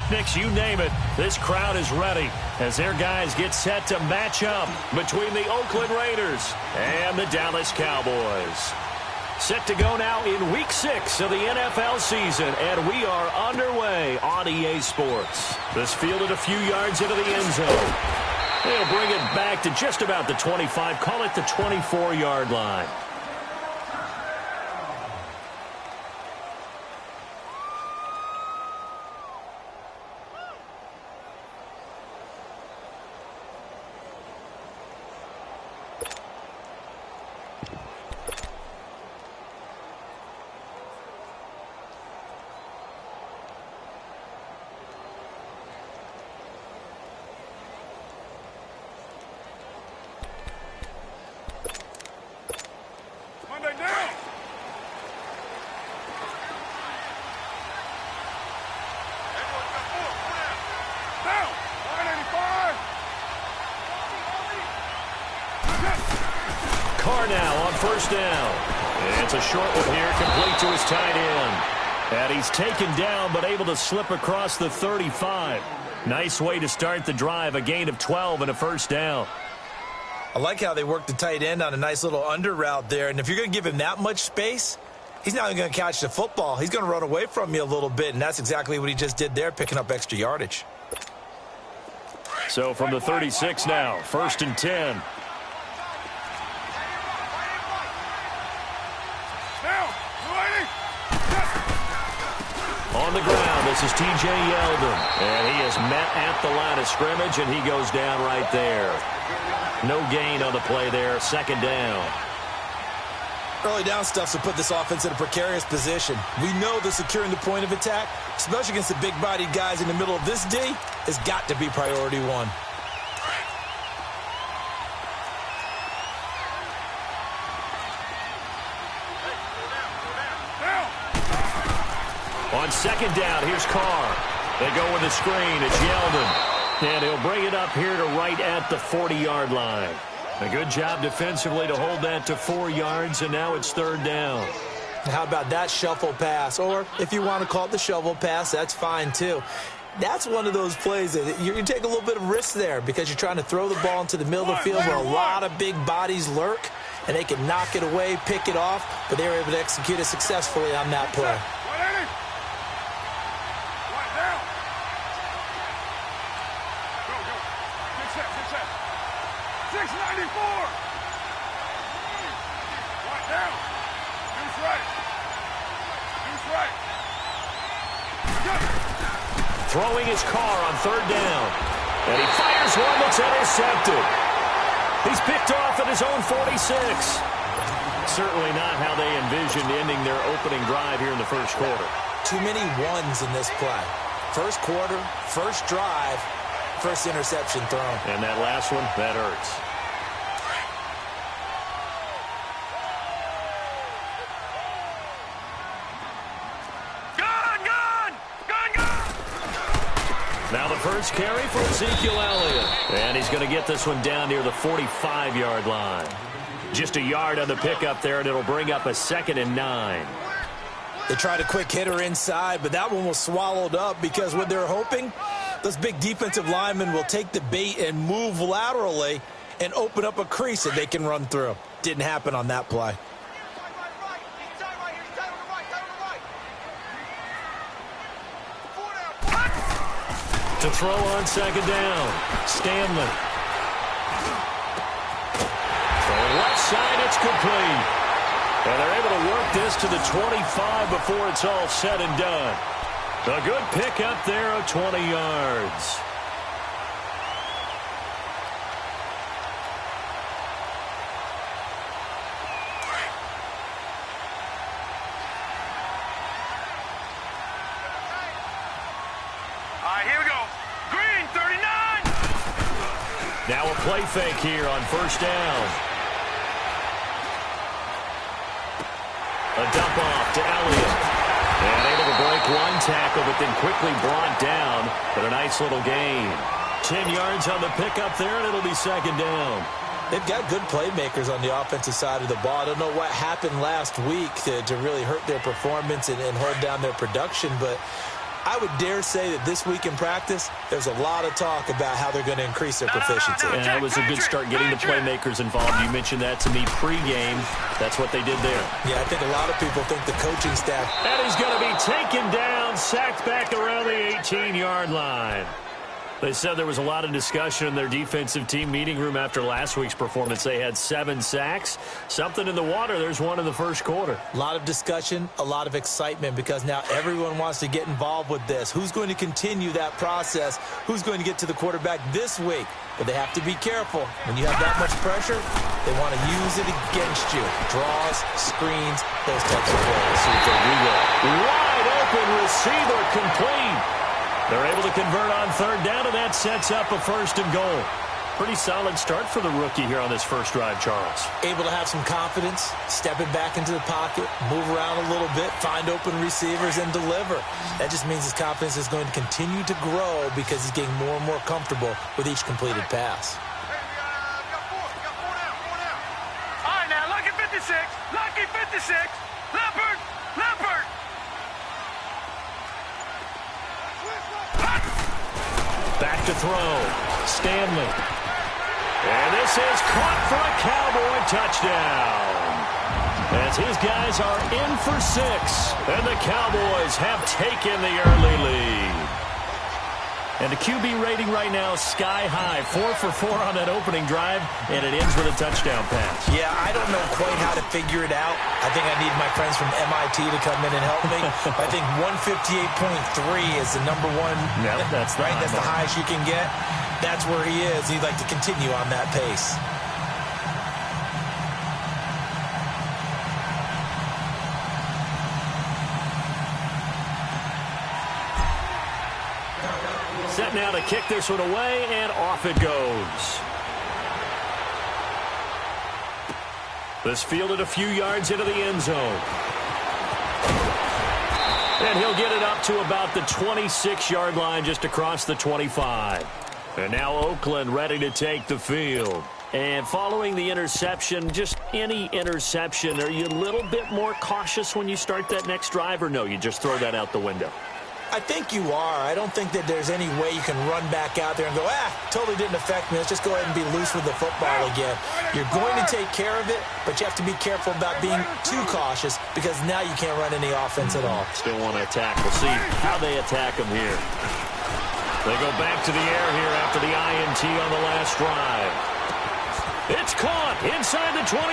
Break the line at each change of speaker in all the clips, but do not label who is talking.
picnics, you name it. This crowd is ready as their guys get set to match up between the Oakland Raiders and the Dallas Cowboys. Set to go now in Week 6 of the NFL season, and we are underway on EA Sports. This fielded a few yards into the end zone. They'll bring it back to just about the 25, call it the 24-yard line. Now on first down. It's a short one here, complete to his tight end. And he's taken down, but able to slip across the 35. Nice way to start the drive, a gain of 12 and a first down.
I like how they worked the tight end on a nice little under route there. And if you're going to give him that much space, he's not even going to catch the football. He's going to run away from you a little bit, and that's exactly what he just did there, picking up extra yardage.
So from the 36 now, 1st and 10. On the ground, this is T.J. Yeldon. And he is met at the line of scrimmage, and he goes down right there. No gain on the play there, 2nd down.
Early down stuff to put this offense in a precarious position. We know that securing the point of attack, especially against the big-bodied guys in the middle of this D, has got to be priority one.
On 2nd down, here's Carr. They go with the screen. It's Yeldon. And he'll bring it up here to right at the 40-yard line. A good job defensively to hold that to 4 yards, and now it's 3rd down.
How about that shuffle pass? Or if you want to call it the shovel pass, that's fine too. That's one of those plays that you take a little bit of risk there because you're trying to throw the ball into the middle of the field where a lot of big bodies lurk, and they can knock it away, pick it off, but they were able to execute it successfully on that play.
Throwing his Carr on 3rd down. And he fires one that's intercepted. He's picked off at his own 46. Certainly not how they envisioned ending their opening drive here in the 1st quarter.
Too many ones in this play. 1st quarter, 1st drive, 1st interception thrown.
And that last one, that hurts. Now the first carry for Ezekiel Elliott. And he's going to get this one down near the 45-yard line. Just a yard on the pickup there, and it'll bring up a 2nd and 9.
They tried a quick hitter inside, but that one was swallowed up because what they're hoping, those big defensive linemen will take the bait and move laterally and open up a crease that they can run through. Didn't happen on that play.
To throw on 2nd down, Stanley. Throwing left side, it's complete. And they're able to work this to the 25 before it's all said and done. A good pickup there of 20 yards. Now a play fake here on 1st down. A dump off to Elliott. And able to break one tackle, but then quickly brought down. But a nice little gain. 10 yards on the pickup there, and it'll be 2nd down.
They've got good playmakers on the offensive side of the ball. I don't know what happened last week to really hurt their performance and hold down their production, but I would dare say that this week in practice, there's a lot of talk about how they're going to increase their proficiency.
And that was a good start getting the playmakers involved. You mentioned that to me pregame. That's what they did there.
Yeah, I think a lot of people think the coaching staff.
And he's going to be taken down, sacked back around the 18-yard line. They said there was a lot of discussion in their defensive team meeting room after last week's performance. They had 7 sacks. Something in the water. There's one in the first quarter.
A lot of discussion, a lot of excitement because now everyone wants to get involved with this. Who's going to continue that process? Who's going to get to the quarterback this week? But they have to be careful. When you have that much pressure, they want to use it against you. Draws, screens, those types of plays.
See if they do that. Wide open receiver complete. They're able to convert on third down, and that sets up a 1st and goal. Pretty solid start for the rookie here on this first drive, Charles.
Able to have some confidence, stepping back into the pocket, move around a little bit, find open receivers, and deliver. That just means his confidence is going to continue to grow because he's getting more and more comfortable with each completed pass.
All right, now, lucky 56, lucky 56, Leopard, Leopard.
Back to throw. Stanley. And this is caught for a Cowboy touchdown. As his guys are in for 6. And the Cowboys have taken the early lead. And the QB rating right now is sky high. 4 for 4 on that opening drive, and it ends with a touchdown pass.
Yeah, I don't know quite how to figure it out. I think I need my friends from MIT to come in and help me. I think 158.3 is the number one.
Yep, that's
right. That's the highest you can get. That's where he is. He'd like to continue on that pace.
Set now to kick this one away, and off it goes. This fielded a few yards into the end zone. And he'll get it up to about the 26-yard line, just across the 25. And now Oakland ready to take the field. And following the interception, just any interception, are you a little bit more cautious when you start that next drive, or no, you just throw that out the window?
I think you are. I don't think that there's any way you can run back out there and go, totally didn't affect me. Let's just go ahead and be loose with the football again. You're going to take care of it, but you have to be careful about being too cautious because now you can't run any offense at all.
Still want to attack. We'll see how they attack them here. They go back to the air here after the INT on the last drive. It's caught inside the 25.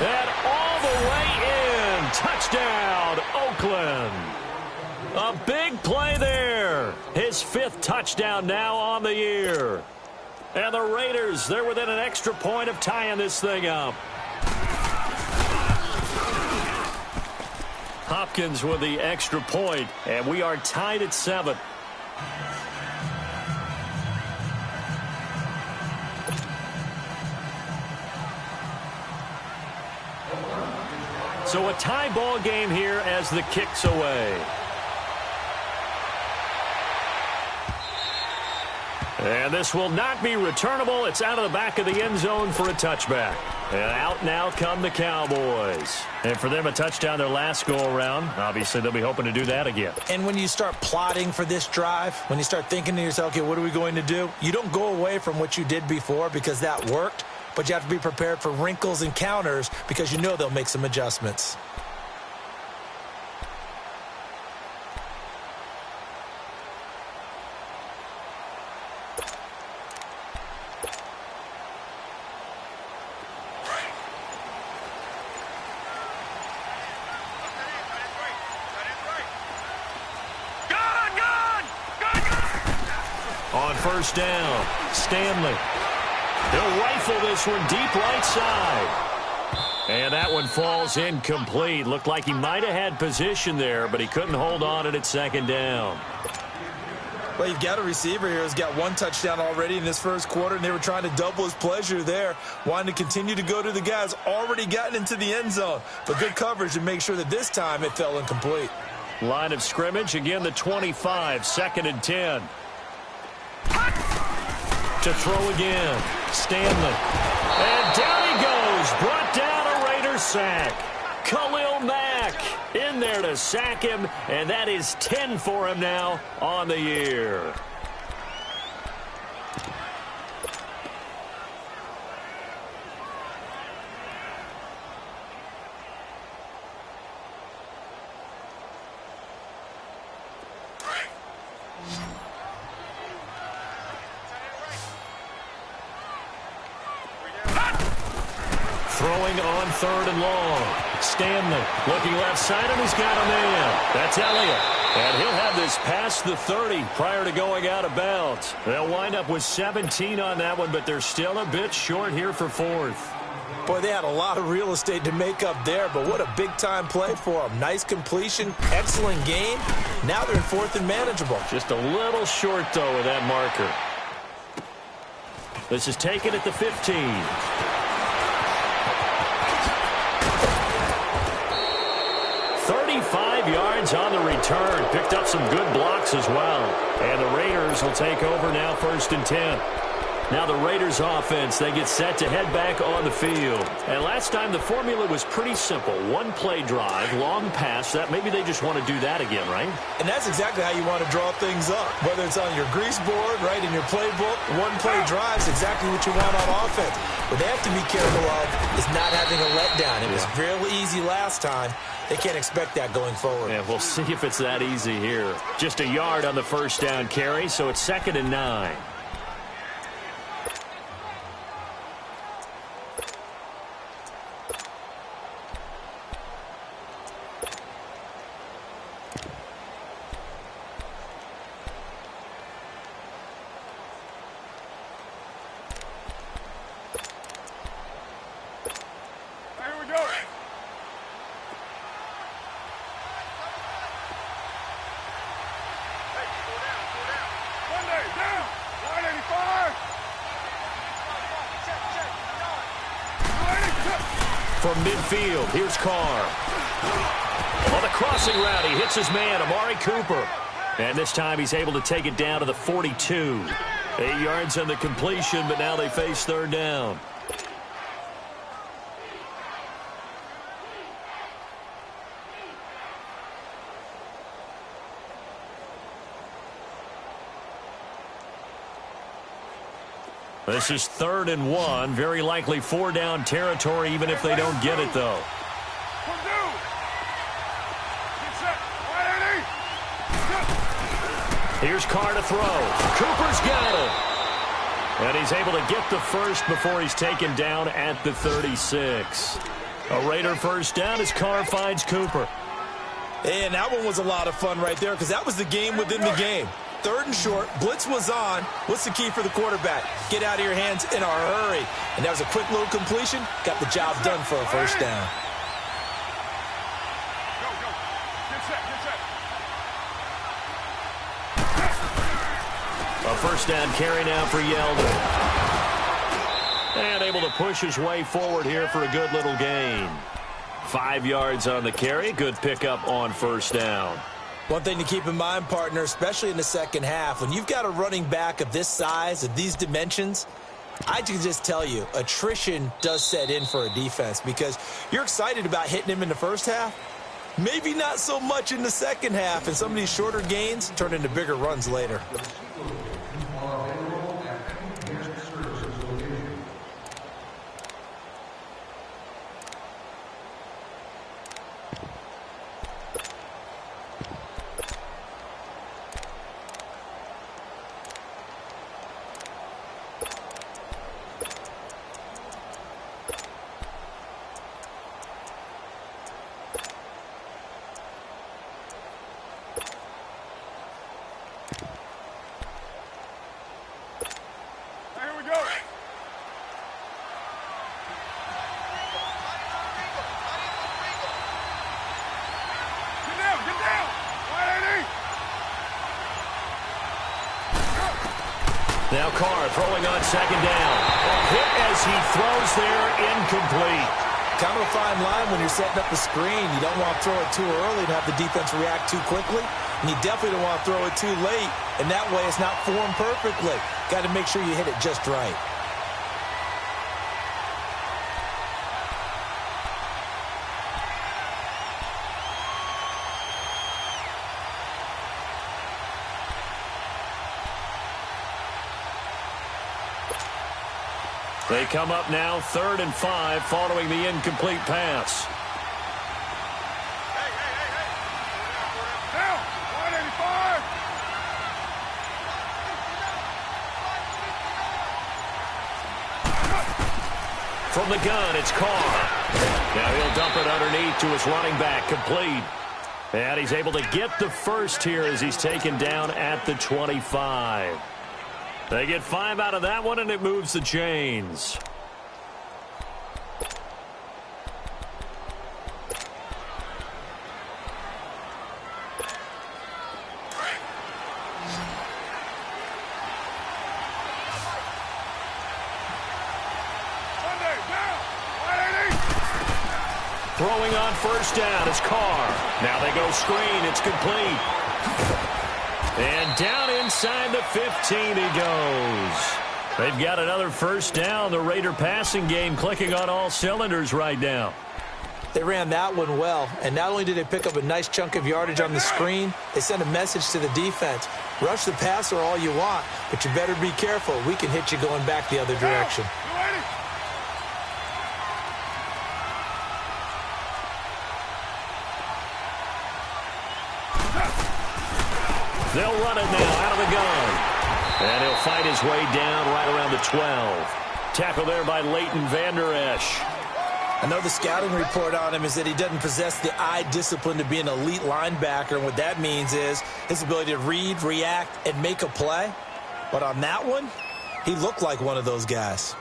And all the way in. Touchdown, Oakland. A big play there. His 5th touchdown now on the year. And the Raiders, they're within an extra point of tying this thing up. Hopkins with the extra point, and we are tied at 7. So a tie ball game here as the kick's away. And this will not be returnable. It's out of the back of the end zone for a touchback. And out now come the Cowboys. And for them, a touchdown their last go-around. Obviously, they'll be hoping to do that again.
And when you start plotting for this drive, when you start thinking to yourself, okay, what are we going to do? You don't go away from what you did before because that worked. But you have to be prepared for wrinkles and counters because you know they'll make some adjustments.
On first down, Stanley. He'll rifle this one deep right side. And that one falls incomplete. Looked like he might have had position there, but he couldn't hold on at its 2nd down.
Well, you've got a receiver here who's got 1 touchdown already in this first quarter, and they were trying to double his pleasure there, wanting to continue to go to the guys already gotten into the end zone. But good coverage to make sure that this time it fell incomplete.
Line of scrimmage, again the 25, 2nd and 10. To throw again, Stanley. And down he goes, brought down a Raiders sack. Khalil Mack In there to sack him, and that is 10 for him now on the year. Throwing on 3rd and long. Stanley looking left side, and he's got a man. That's Elliott. And he'll have this past the 30 prior to going out of bounds. They'll wind up with 17 on that one, but they're still a bit short here for 4th.
Boy, they had a lot of real estate to make up there, but what a big-time play for them. Nice completion, excellent game. Now they're in 4th and manageable.
Just a little short, though, with that marker. This is taken at the 15. 35 yards on the return. Picked up some good blocks as well. And the Raiders will take over now 1st and 10. Now the Raiders offense, they get set to head back on the field. And last time the formula was pretty simple. One play drive, long pass. That maybe they just want to do that again, right?
And that's exactly how you want to draw things up. Whether it's on your grease board, right, in your playbook, one play drive is exactly what you want on offense. What they have to be careful of is not having a letdown. It was real easy last time. They can't expect that going forward.
Yeah, we'll see if it's that easy here. Just a yard on the 1st down carry, so it's 2nd and 9. From midfield, here's Carr. On the crossing route, he hits his man, Amari Cooper. And this time he's able to take it down to the 42. 8 yards on the completion, but now they face 3rd down. This is 3rd and 1. Very likely 4-down territory, even if they don't get it, though. Here's Carr to throw. Cooper's got it. And he's able to get the first before he's taken down at the 36. A Raider 1st down as Carr finds Cooper.
And that one was a lot of fun right there because that was the game within the game. 3rd and short, blitz was on. What's the key for the quarterback? Get out of your hands in a hurry. And that was a quick little completion. Got the job done for a 1st down.
A 1st down carry now for Yeldon. And able to push his way forward here for a good little gain. 5 yards on the carry. Good pickup on 1st down.
One thing to keep in mind, partner, especially in the second half, when you've got a running back of this size, of these dimensions, I can just tell you, attrition does set in for a defense because you're excited about hitting him in the first half. Maybe not so much in the second half, and some of these shorter gains turn into bigger runs later.
Now Carr throwing on 2nd down. Hit as he throws there, incomplete.
Kind of a fine line when you're setting up the screen. You don't want to throw it too early and have the defense react too quickly. And you definitely don't want to throw it too late. And that way it's not formed perfectly. Got to make sure you hit it just right.
They come up now 3rd and 5 following the incomplete pass.
Now, 185.
From the gun, it's Carr. Now he'll dump it underneath to his running back, complete. And he's able to get the first here as he's taken down at the 25. They get 5 out of that one, and it moves the chains. Throwing on first down is Carr. Now they go screen. It's complete. And down inside the 15 he goes. They've got another first down. The Raider passing game clicking on all cylinders right now.
They ran that one well, and not only did they pick up a nice chunk of yardage on the screen, they sent a message to the defense. Rush the passer all you want, but you better be careful. We can hit you going back the other direction.
They'll run it now out of the gun. And he'll fight his way down right around the 12. Tackle there by Leighton Vander Esch.
I know the scouting report on him is that he doesn't possess the eye discipline to be an elite linebacker, and what that means is his ability to read, react, and make a play. But on that one, he looked like one of those guys.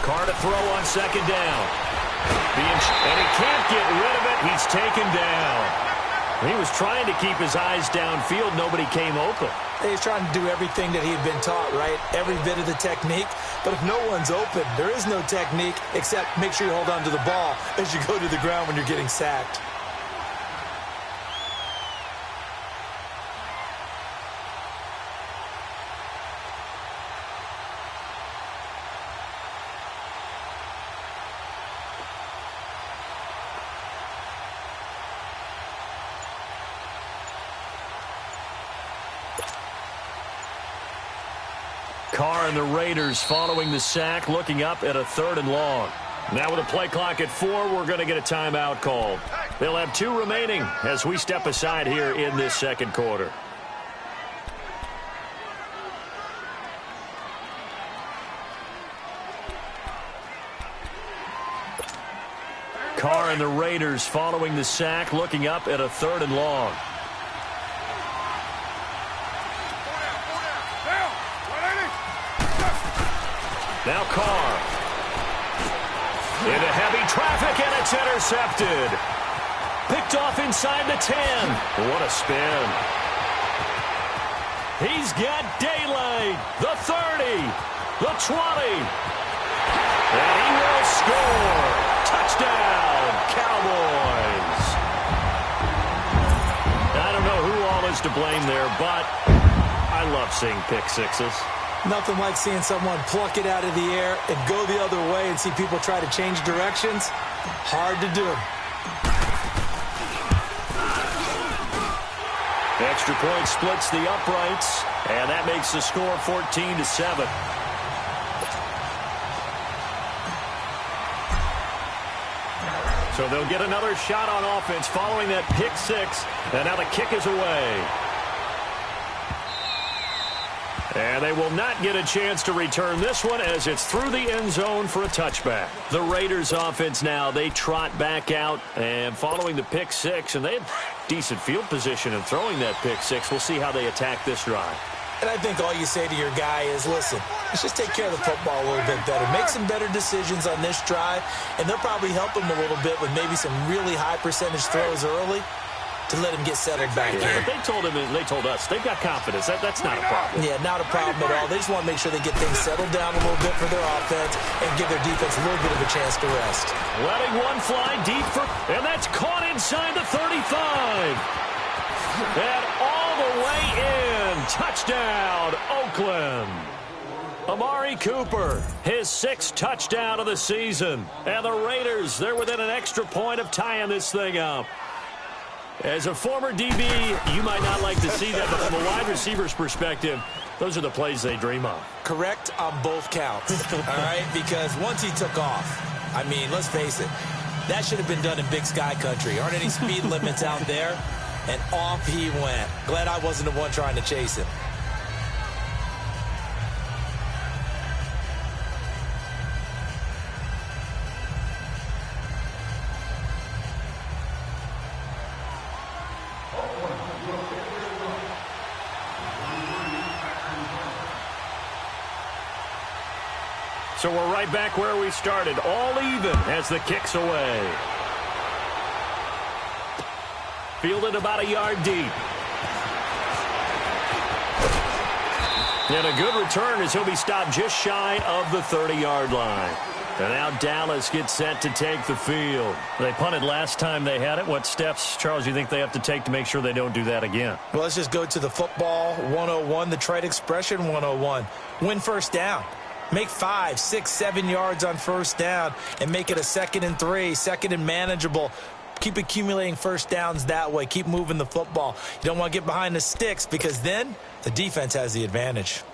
Carr to throw on second down. And he can't get rid of it. He's taken down. He was trying to keep his eyes downfield. Nobody came open.
He's trying to do everything that he had been taught, right? Every bit of the technique. But if no one's open, there is no technique except make sure you hold on to the ball as you go to the ground when you're getting sacked.
Carr and the Raiders following the sack, looking up at a 3rd and long. Now with a play clock at 4, we're going to get a timeout called. They'll have 2 remaining as we step aside here in this second quarter. Carr and the Raiders following the sack, looking up at a 3rd and long. Now Carr. Into heavy traffic, and it's intercepted. Picked off inside the 10. What a spin. He's got daylight. The 30. The 20. And he will score. Touchdown, Cowboys. I don't know who all is to blame there, but I love seeing pick sixes.
Nothing like seeing someone pluck it out of the air and go the other way and see people try to change directions. Hard to do.
Extra point splits the uprights, and that makes the score 14-7. So they'll get another shot on offense following that pick six, and now the kick is away. And they will not get a chance to return this one as it's through the end zone for a touchback. The Raiders offense now, they trot back out and following the pick six, and they have decent field position in throwing that pick six. We'll see how they attack this drive.
And I think all you say to your guy is, listen, let's just take care of the football a little bit better. Make some better decisions on this drive, and they'll probably help him a little bit with maybe some really high percentage throws early. to let him get settled back in.
But they told us, they've got confidence. That's not a problem.
Yeah, not a problem at all. They just want to make sure they get things settled down a little bit for their offense and give their defense a little bit of a chance to rest.
Letting one fly deep and that's caught inside the 35. And all the way in. Touchdown, Oakland. Amari Cooper, his 6th touchdown of the season. And the Raiders, they're within an extra point of tying this thing up. As a former DB, you might not like to see that, but from a wide receiver's perspective, those are the plays they dream of.
Correct on both counts, all right? Because once he took off, I mean, let's face it, that should have been done in Big Sky Country. Aren't any speed limits out there? And off he went. Glad I wasn't the one trying to chase him.
So we're right back where we started, all even as the kick's away. Fielded about a yard deep. And a good return as he'll be stopped just shy of the 30-yard line. And now Dallas gets set to take the field. They punted last time they had it. What steps, Charles, you think they have to take to make sure they don't do that again?
Well, let's just go to the football 101, the trade expression 101. Win first down. Make 5, 6, 7 yards on first down and make it a 2nd and 3, 2nd and manageable. Keep accumulating first downs that way. Keep moving the football. You don't want to get behind the sticks because then the defense has the advantage.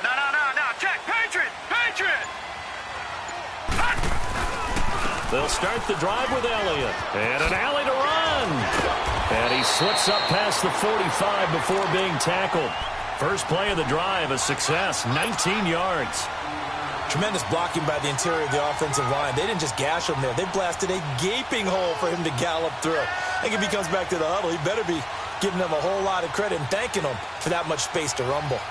No. Check. Patriot.
They'll start the drive with Elliott. And an alley to run. And he slips up past the 45 before being tackled. First play of the drive, a success, 19 yards.
Tremendous blocking by the interior of the offensive line. They didn't just gash him there. They blasted a gaping hole for him to gallop through. I think if he comes back to the huddle, he better be giving them a whole lot of credit and thanking them for that much space to rumble.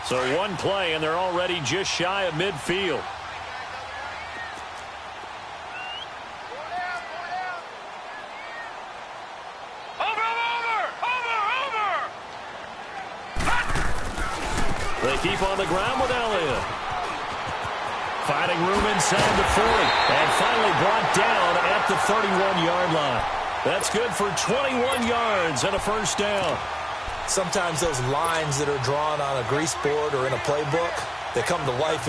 So one play, and they're already just shy of midfield. They keep on the ground with Elliott. Finding room inside the 40. And finally brought down at the 31-yard line. That's good for 21 yards and a first down.
Sometimes those lines that are drawn on a grease board or in a playbook, they come to life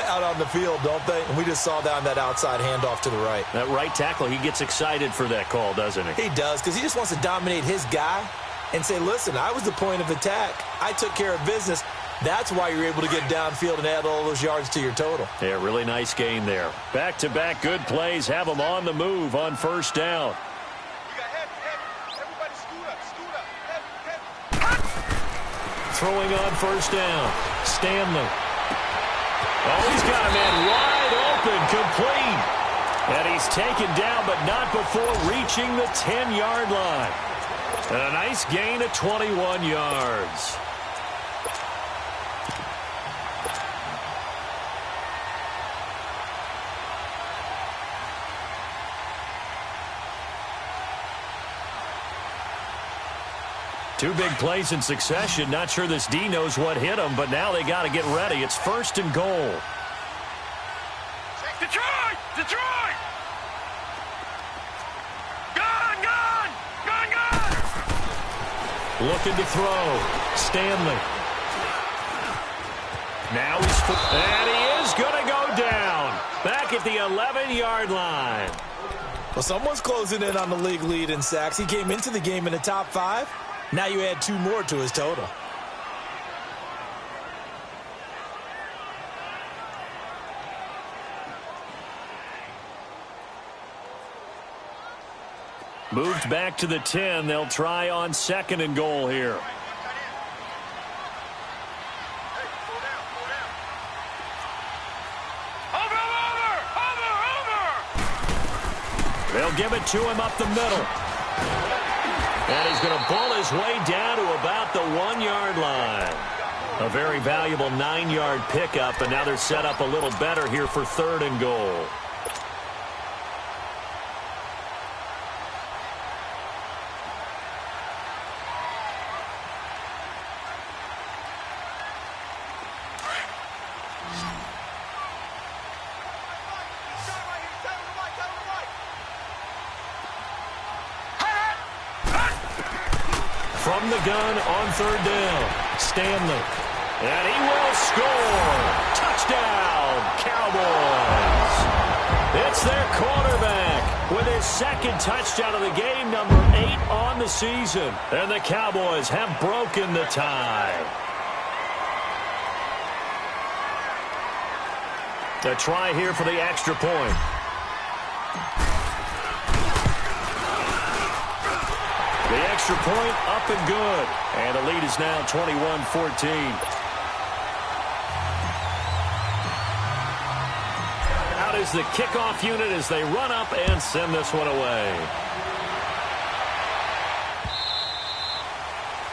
out on the field, don't they? And we just saw that on that outside handoff to the right.
That right tackle, he gets excited for that call, doesn't he?
He does, because he just wants to dominate his guy and say, listen, I was the point of attack. I took care of business. That's why you're able to get downfield and add all those yards to your total.
Yeah, really nice gain there. Back-to-back good plays have them on the move on first down. Throwing on first down. Stanley. Oh, he's got a man wide open, complete. And he's taken down, but not before reaching the 10-yard line. And a nice gain of 21 yards. Two big plays in succession. Not sure this D knows what hit him, but now they got to get ready. It's 1st and goal.
Detroit! Gun!
Looking to throw. Stanley. Now and he is going to go down. Back at the 11-yard line.
Well, someone's closing in on the league lead in sacks. He came into the game in the top 5. Now you add 2 more to his total.
Moved back to the 10. They'll try on 2nd and goal here.
Over!
They'll give it to him up the middle. And he's going to pull his way down to about the 1-yard line. A very valuable 9-yard pickup, and now they're set up a little better here for 3rd and goal. From the gun on 3rd down, Stanley. And he will score. Touchdown, Cowboys. It's their quarterback with his 2nd touchdown of the game, number 8 on the season. And the Cowboys have broken the tie. A try here for the extra point. The extra point up and good. And the lead is now 21-14. Out is the kickoff unit as they run up and send this one away.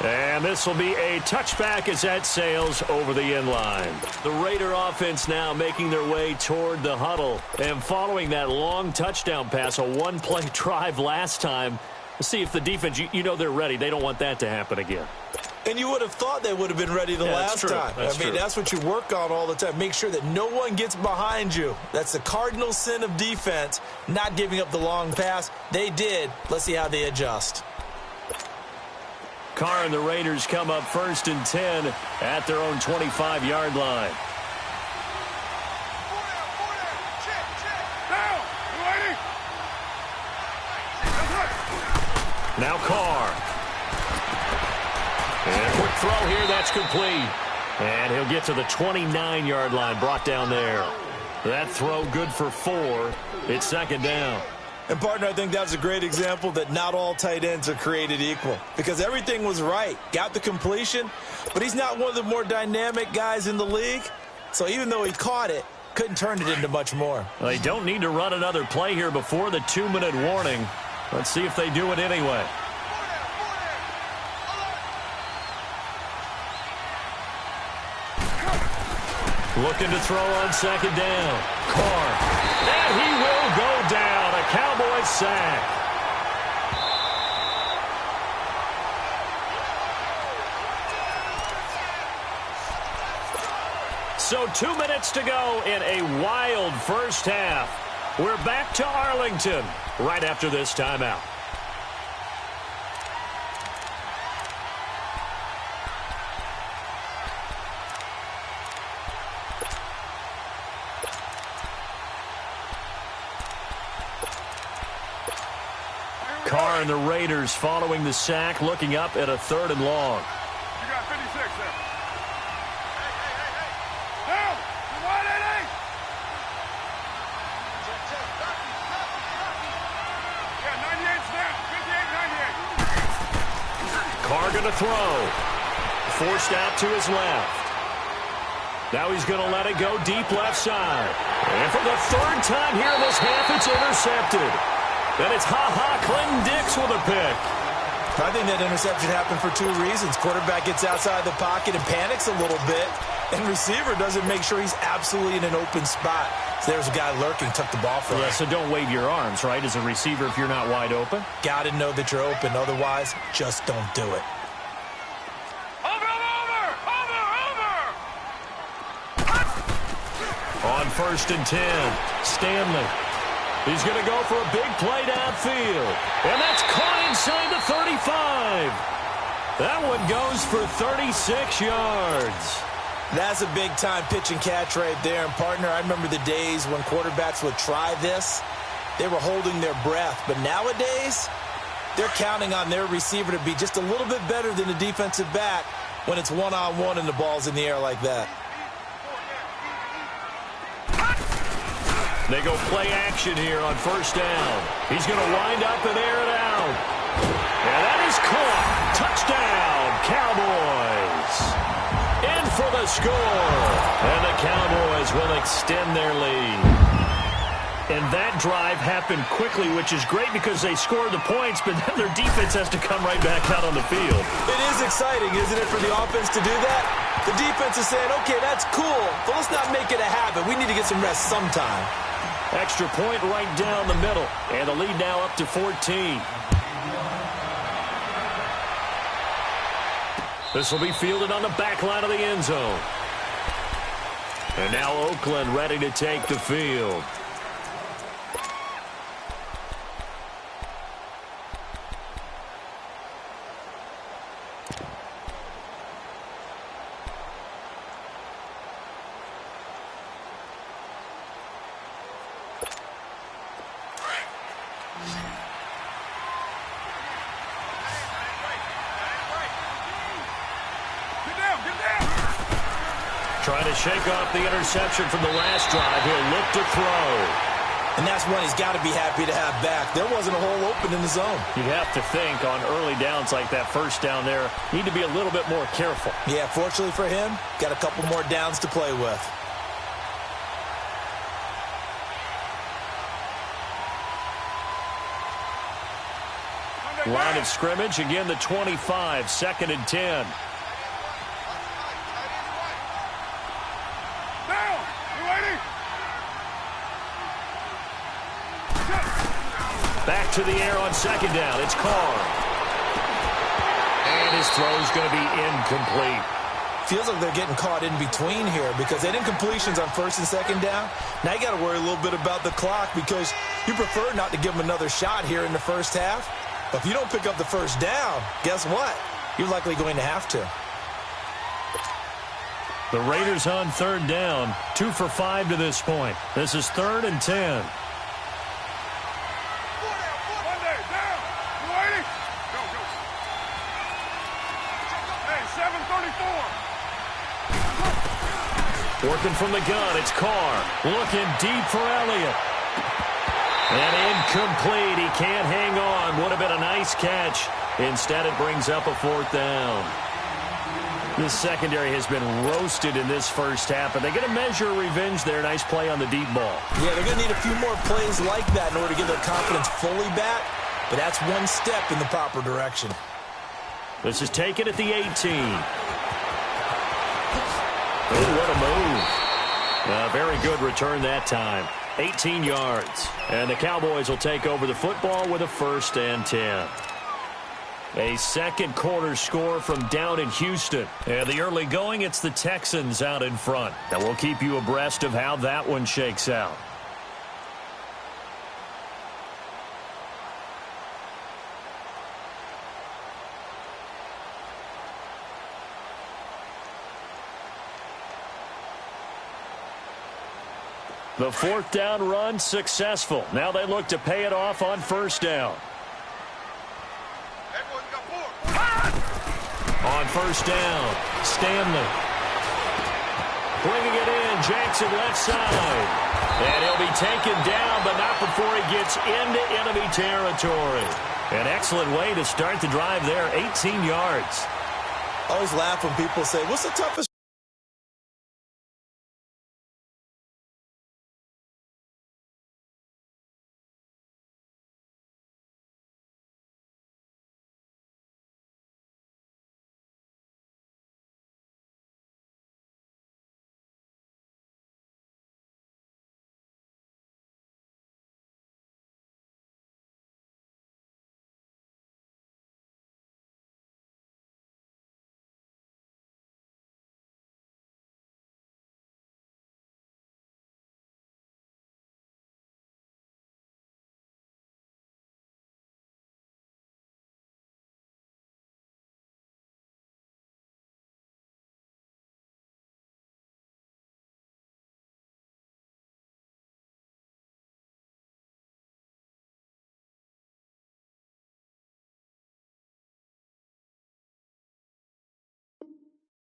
And this will be a touchback as that sails over the end line. The Raider offense now making their way toward the huddle. And following that long touchdown pass, a one-play drive last time, let's see if the defense, you know they're ready. They don't want that to happen again.
And you would have thought they would have been ready the last time. That's what you work on all the time. Make sure that no one gets behind you. That's the cardinal sin of defense, not giving up the long pass. They did. Let's see how they adjust.
Carr and the Raiders come up 1st and 10 at their own 25-yard line. Now Carr. And a quick throw here, that's complete. And he'll get to the 29-yard line, brought down there. That throw good for 4. It's 2nd down.
And, partner, I think that's a great example that not all tight ends are created equal. Because everything was right. Got the completion, but he's not one of the more dynamic guys in the league. So even though he caught it, couldn't turn it into much more.
Well, they don't need to run another play here before the 2-minute warning. Let's see if they do it anyway. Looking to throw on 2nd down. Carr. And he will go down. A Cowboys sack. So 2 minutes to go in a wild first half. We're back to Arlington right after this timeout. Carr and the Raiders following the sack, looking up at a 3rd and long.
You got 56 there. Down! Wide 88! Yeah, 98's down. 58, 98.
Carr going to throw. Forced out to his left. Now he's going to let it go deep left side. And for the 3rd time here in this half, it's intercepted. And it's Clinton Dix with a pick.
I think that interception happened for 2 reasons. Quarterback gets outside the pocket and panics a little bit. And receiver doesn't make sure he's absolutely in an open spot. So there's a guy lurking, took the ball from him.
So don't wave your arms, right, as a receiver if you're not wide open?
Got to know that you're open. Otherwise, just don't do it.
On 1st and 10, Stanley. He's going to go for a big play downfield. And that's caught inside the 35. That one goes for 36 yards.
That's a big-time pitch and catch right there. And, partner, I remember the days when quarterbacks would try this. They were holding their breath. But nowadays, they're counting on their receiver to be just a little bit better than the defensive back when it's one-on-one and the ball's in the air like that.
They go play action here on 1st down. He's going to wind up and air it out. And that is caught. Touchdown, Cowboys. In for the score. And the Cowboys will extend their lead. And that drive happened quickly, which is great because they scored the points, but then their defense has to come right back out on the field.
It is exciting, isn't it, for the offense to do that? The defense is saying, okay, that's cool, but let's not make it a habit. We need to get some rest sometime.
Extra point right down the middle, and the lead now up to 14. This will be fielded on the back line of the end zone. And now Oakland ready to take the field. Trying to shake off the interception from the last drive. He'll look to throw.
And that's one he's got to be happy to have back. There wasn't a hole open in the zone.
You have to think on early downs like that first down there, need to be a little bit more careful.
Yeah, fortunately for him, got a couple more downs to play with.
Line of scrimmage, again the 25, 2nd and 10. Back to the air on 2nd down. It's Carr. And his throw's going to be incomplete.
Feels like they're getting caught in between here because they didn't incompletions on 1st and 2nd down. Now you got to worry a little bit about the clock because you prefer not to give them another shot here in the first half. But if you don't pick up the first down, guess what? You're likely going to have to.
The Raiders on 3rd down, 2 for 5 to this point. This is 3rd and 10. Working from the gun, it's Carr. Looking deep for Elliott. And incomplete. He can't hang on. Would have been a nice catch. Instead, it brings up a 4th down. This secondary has been roasted in this first half, and they're going to measure revenge there. Nice play on the deep ball.
Yeah, they're going to need a few more plays like that in order to get their confidence fully back, but that's one step in the proper direction.
This is taken at the 18. Oh, what a move. Very good return that time. 18 yards. And the Cowboys will take over the football with a 1st and 10. A second quarter score from down in Houston. And the early going, it's the Texans out in front. And we'll keep you abreast of how that one shakes out. The 4th down run successful. Now they look to pay it off on 1st down. On 1st down, Stanley. Bringing it in, Jackson left side. And he'll be taken down, but not before he gets into enemy territory. An excellent way to start the drive there, 18 yards.
I always laugh when people say, what's the toughest?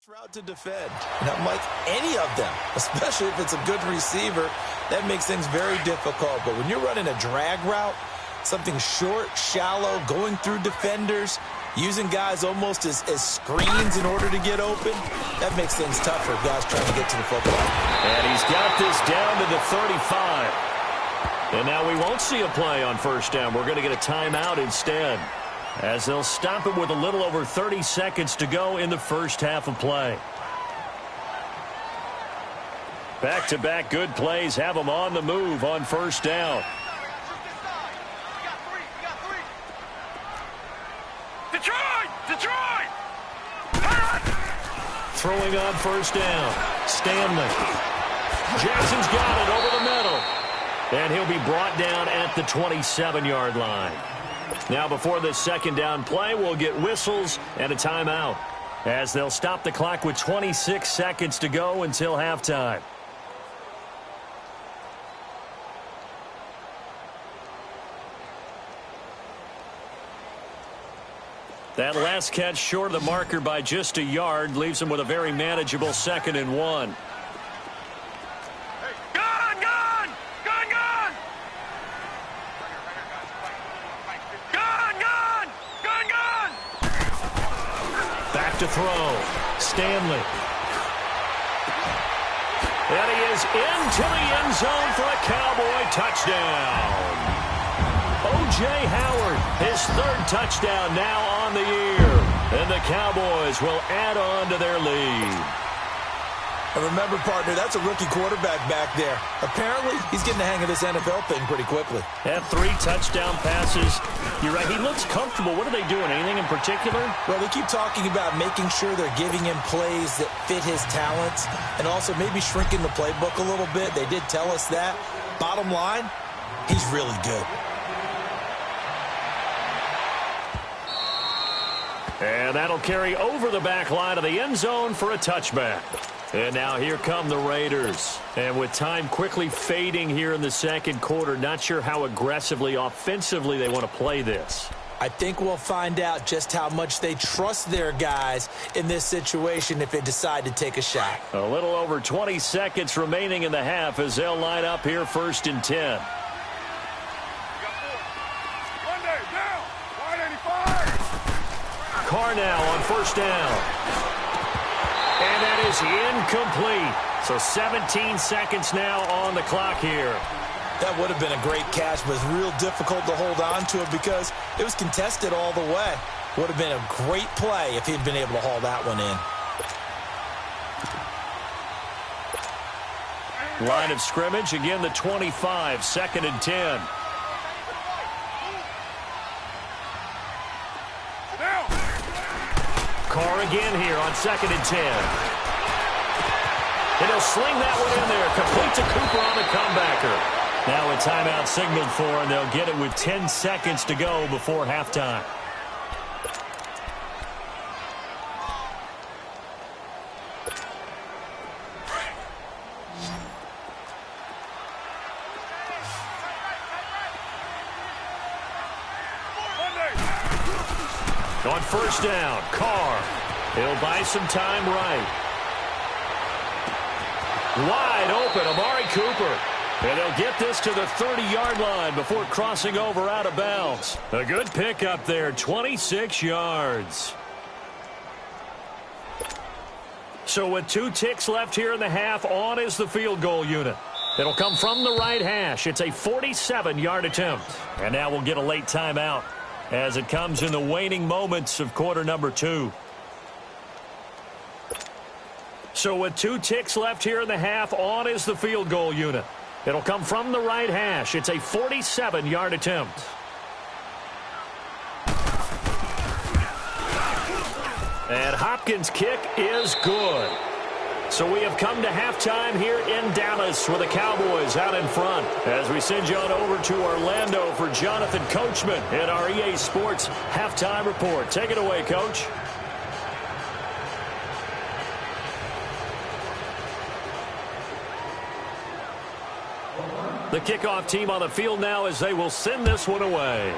Route to defend. Not like any of them, especially if it's a good receiver, that makes things very difficult. But when you're running a drag route, something short, shallow, going through defenders, using guys almost as screens in order to get open, that makes things tough for guys trying to get to the football.
And he's got this down to the 35. And now we won't see a play on first down. We're going to get a timeout instead, as they'll stop it with a little over 30 seconds to go in the first half of play. Back-to-back good plays have them on the move on first down.
Detroit!
Throwing on first down, Stanley. Jackson's got it over the middle. And he'll be brought down at the 27-yard line. Now before this second down play, we'll get whistles and a timeout, as they'll stop the clock with 26 seconds to go until halftime. That last catch short of the marker by just a yard leaves him with a very manageable 2nd and 1. Back to throw. Stanley. And he is into the end zone for a Cowboy touchdown. O.J. Howard, his 3rd touchdown now on the year. And the Cowboys will add on to their lead.
And remember, partner, that's a rookie quarterback back there. Apparently, he's getting the hang of this NFL thing pretty quickly.
Had 3 touchdown passes. You're right, he looks comfortable. What are they doing? Anything in particular?
Well, they keep talking about making sure they're giving him plays that fit his talents and also maybe shrinking the playbook a little bit. They did tell us that. Bottom line, he's really good.
And that'll carry over the back line of the end zone for a touchback. And now here come the Raiders. And with time quickly fading here in the second quarter, not sure how aggressively, offensively they want to play this.
I think we'll find out just how much they trust their guys in this situation if they decide to take a shot.
A little over 20 seconds remaining in the half as they'll line up here 1st and 10. Carr now on first down. And that is incomplete. So 17 seconds now on the clock here.
That would have been a great catch, but it's real difficult to hold on to it because it was contested all the way. Would have been a great play if he'd been able to haul that one in.
Line of scrimmage, again the 25, 2nd and 10. Carr again here on 2nd and 10. And he'll sling that one in there. Complete to Cooper on the comebacker. Now a timeout signaled for, and they'll get it with 10 seconds to go before halftime. On first down, Carr. He'll buy some time right. Wide open, Amari Cooper. And they'll get this to the 30-yard line before crossing over out of bounds. A good pickup there, 26 yards. So with 2 ticks left here in the half, on is the field goal unit. It'll come from the right hash. It's a 47-yard attempt. And now we'll get a late timeout as it comes in the waning moments of quarter number 2. So with 2 ticks left here in the half, on is the field goal unit. It'll come from the right hash. It's a 47-yard attempt. And Hopkins' kick is good. So we have come to halftime here in Dallas with the Cowboys out in front. As we send you on over to Orlando for Jonathan Coachman at our EA Sports Halftime Report. Take it away, Coach. The kickoff team on the field now as they will send this one away.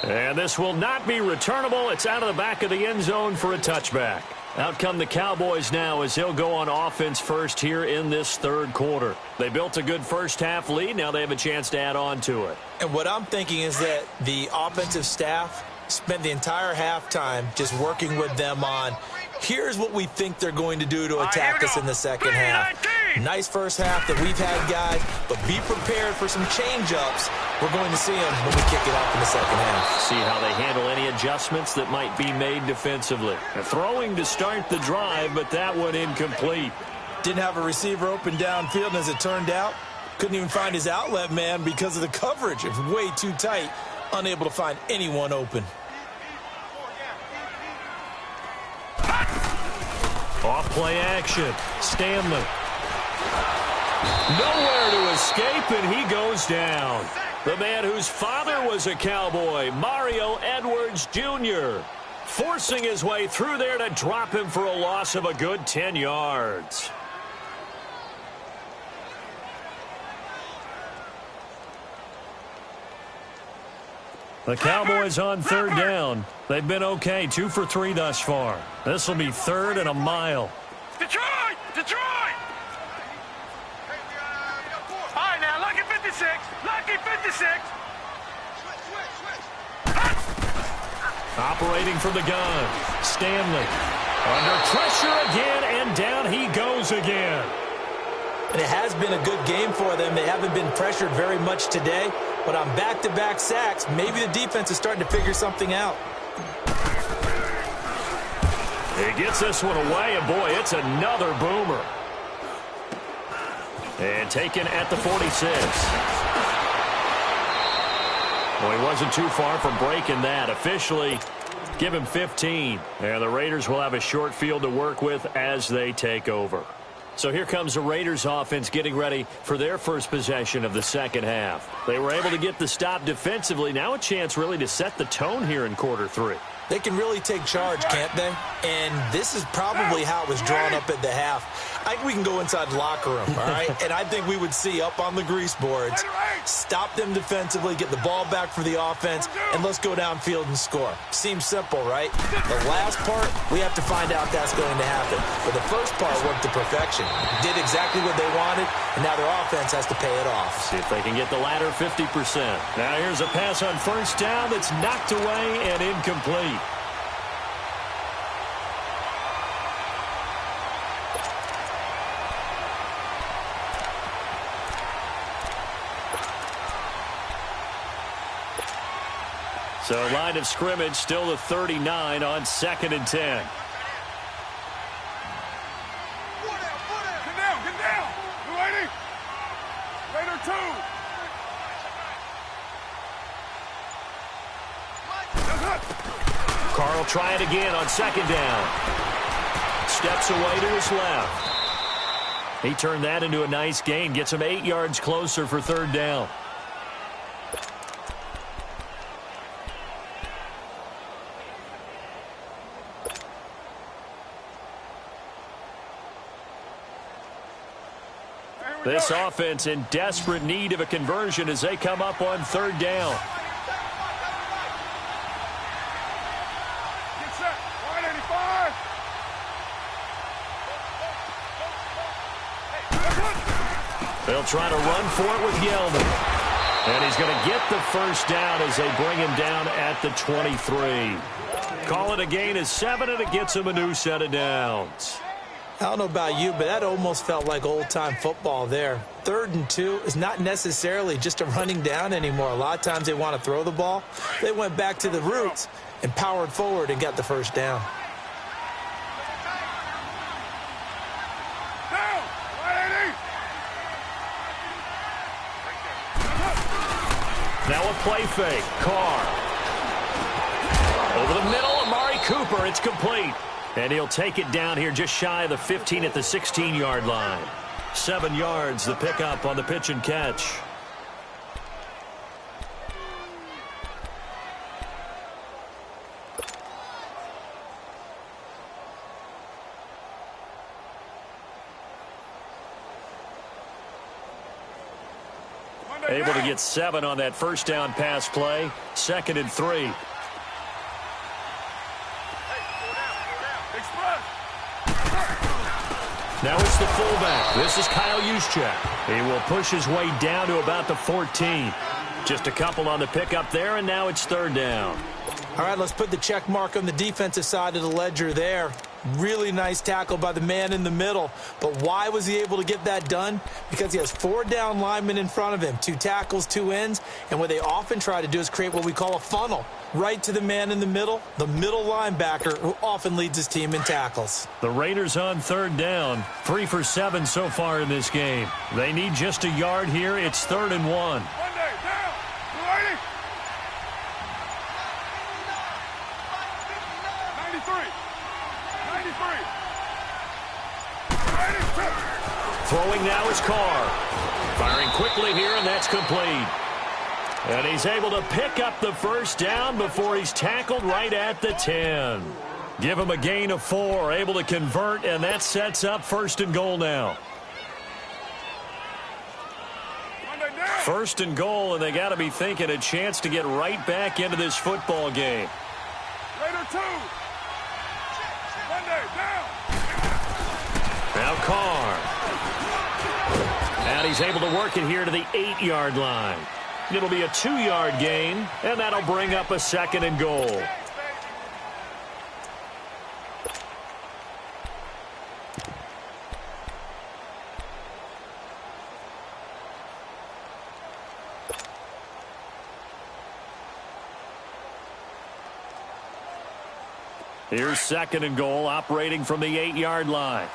And this will not be returnable. It's out of the back of the end zone for a touchback. Out come the Cowboys now as they'll go on offense first here in this third quarter. They built a good first half lead. Now they have a chance to add on to it.
And what I'm thinking is that the offensive staff spent the entire halftime just working with them on, here's what we think they're going to do to attack us in the second half. Nice first half that we've had, guys, but be prepared for some change-ups. We're going to see them when we kick it off in the second half.
See how they handle any adjustments that might be made defensively. Throwing to start the drive, but that one incomplete.
Didn't have a receiver open downfield, and as it turned out, couldn't even find his outlet man because of the coverage. It was way too tight, unable to find anyone open.
Off play action. Stanley. Nowhere to escape, and he goes down. The man whose father was a Cowboy, Mario Edwards Jr., forcing his way through there to drop him for a loss of a good 10 yards. The Cowboys on third down. They've been okay, 2 for 3 thus far. This will be third and a mile.
Detroit! Detroit! All right, now, lucky 56. Lucky 56.
Operating from the gun. Stanley. Under pressure again, and down he goes again.
And it has been a good game for them. They haven't been pressured very much today, but on back-to-back sacks, maybe the defense is starting to figure something out.
He gets this one away, and boy, it's another boomer. And taken at the 46. Well, he wasn't too far from breaking that. Officially, give him 15. And the Raiders will have a short field to work with as they take over. So here comes the Raiders offense getting ready for their first possession of the second half. They were able to get the stop defensively. Now a chance really to set the tone here in quarter 3.
They can really take charge, can't they? And this is probably how it was drawn up at the half. I think we can go inside the locker room, all right? And I think we would see up on the grease boards, stop them defensively, get the ball back for the offense, and let's go downfield and score. Seems simple, right? The last part, we have to find out if that's going to happen. But the first part worked to perfection. Did exactly what they wanted, and now their offense has to pay it off.
See if they can get the latter 50%. Now here's a pass on first down that's knocked away and incomplete. So line of scrimmage still the 39 on 2nd and 10.
Get down. Lady. Raider 2.
Carl try it again on 2nd down. Steps away to his left. He turned that into a nice gain. Gets him 8 yards closer for 3rd down. This offense in desperate need of a conversion as they come up on 3rd down.
Get set. 185.
They'll try to run for it with Yeldon. And he's going to get the first down as they bring him down at the 23. Call it a gain of 7, and it gets him a new set of downs.
I don't know about you, but that almost felt like old-time football there. 3rd and 2 is not necessarily just a running down anymore. A lot of times they want to throw the ball. They went back to the roots and powered forward and got the first down.
Down. 180.
Now a play fake. Carr. Over the middle, Amari Cooper. It's complete. And he'll take it down here just shy of the 15 at the 16-yard line. 7 yards, the pickup on the pitch and catch. Able to get 7 on that first down pass play. 2nd and 3. Now it's the fullback. This is Kyle Juszczyk. He will push his way down to about the 14. Just a couple on the pickup there, and now it's 3rd down.
All right, let's put the check mark on the defensive side of the ledger there. Really nice tackle by the man in the middle. But why was he able to get that done? Because he has 4 down linemen in front of him, 2 tackles, 2 ends, and what they often try to do is create what we call a funnel. Right to the man in the middle linebacker, who often leads his team in tackles.
The Raiders on 3rd down, 3 for 7 so far in this game. They need just a yard here. It's 3rd and 1.
Monday, down. 280. 93. 93. 82.
Throwing now is Carr. Firing quickly here, and that's complete. And he's able to pick up the 1st down before he's tackled right at the 10. Give him a gain of 4, able to convert, and that sets up 1st and goal now. 1st and goal, and they got to be thinking a chance to get right back into this football game.
Raider 2. Monday, down.
Now Carr. And he's able to work it here to the 8-yard line. It'll be a 2-yard gain, and that'll bring up a 2nd and goal. Here's 2nd and goal, operating from the 8-yard line.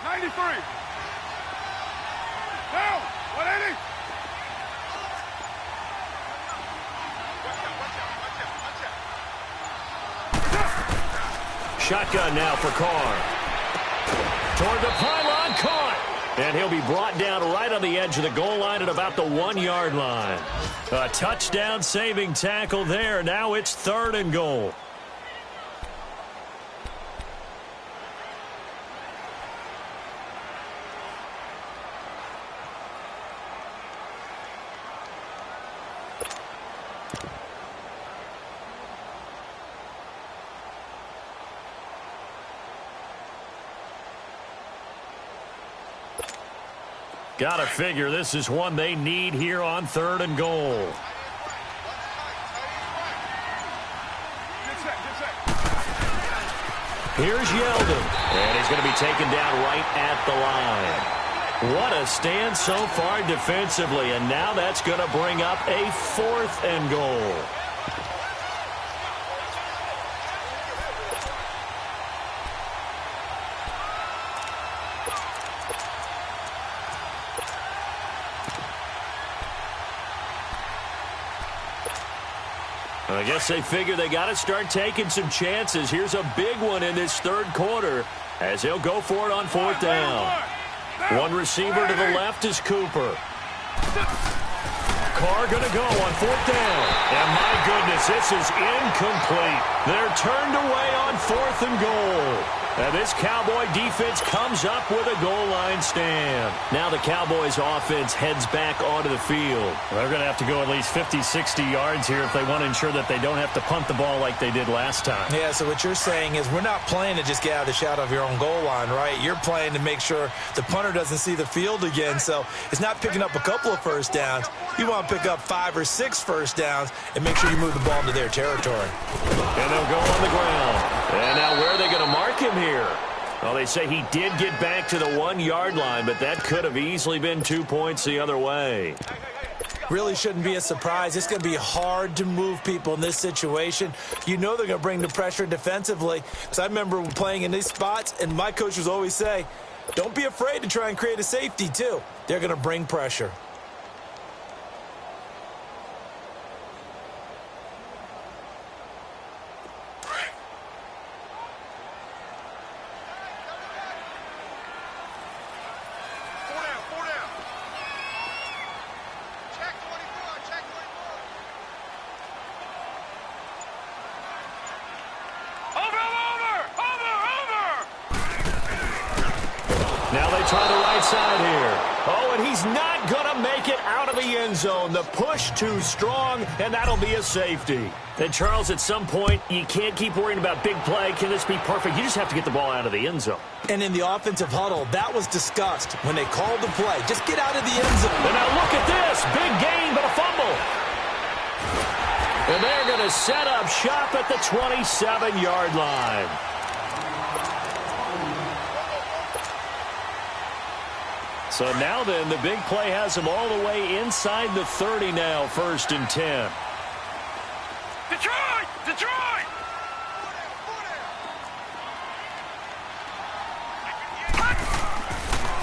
93. Down. 180.
Shotgun now for Carr. Toward the pylon, caught. And he'll be brought down right on the edge of the goal line at about the 1-yard line. A touchdown saving tackle there. Now it's 3rd and goal. Gotta figure this is one they need here on 3rd and goal. Here's Yeldon, and he's going to be taken down right at the line. What a stand so far defensively, and now that's going to bring up a 4th and goal. I guess they figure they got to start taking some chances. Here's a big one in this 3rd quarter as they'll go for it on 4th down. One receiver to the left is Cooper. Carr going to go on 4th down. And my goodness, this is incomplete. They're turned away on 4th and goal. And this Cowboy defense comes up with a goal line stand. Now the Cowboys offense heads back onto the field. They're going to have to go at least 50, 60 yards here if they want to ensure that they don't have to punt the ball like they did last time.
Yeah, so what you're saying is we're not playing to just get out of the shadow of your own goal line, right? You're playing to make sure the punter doesn't see the field again. So it's not picking up a couple of 1st downs. You want to pick up 5 or 6 1st downs and make sure you move the ball into their territory.
And they'll go on the ground. And now where are they going to mark him here? Well, they say he did get back to the 1-yard line, but that could have easily been 2 points the other way.
Really shouldn't be a surprise. It's going to be hard to move people in this situation. You know they're going to bring the pressure defensively. Because I remember playing in these spots, and my coaches always say, don't be afraid to try and create a safety, too. They're going to bring pressure.
Try the right side here. Oh, and he's not going to make it out of the end zone. The push too strong, and that'll be a safety. And, Charles, at some point, you can't keep worrying about big play. Can this be perfect? You just have to get the ball out of the end zone.
And in the offensive huddle, that was discussed when they called the play. Just get out of the end zone.
And now look at this. Big gain, but a fumble. And they're going to set up shop at the 27-yard line. So now then, the big play has them all the way inside the 30 now, 1st and 10.
Detroit! Detroit!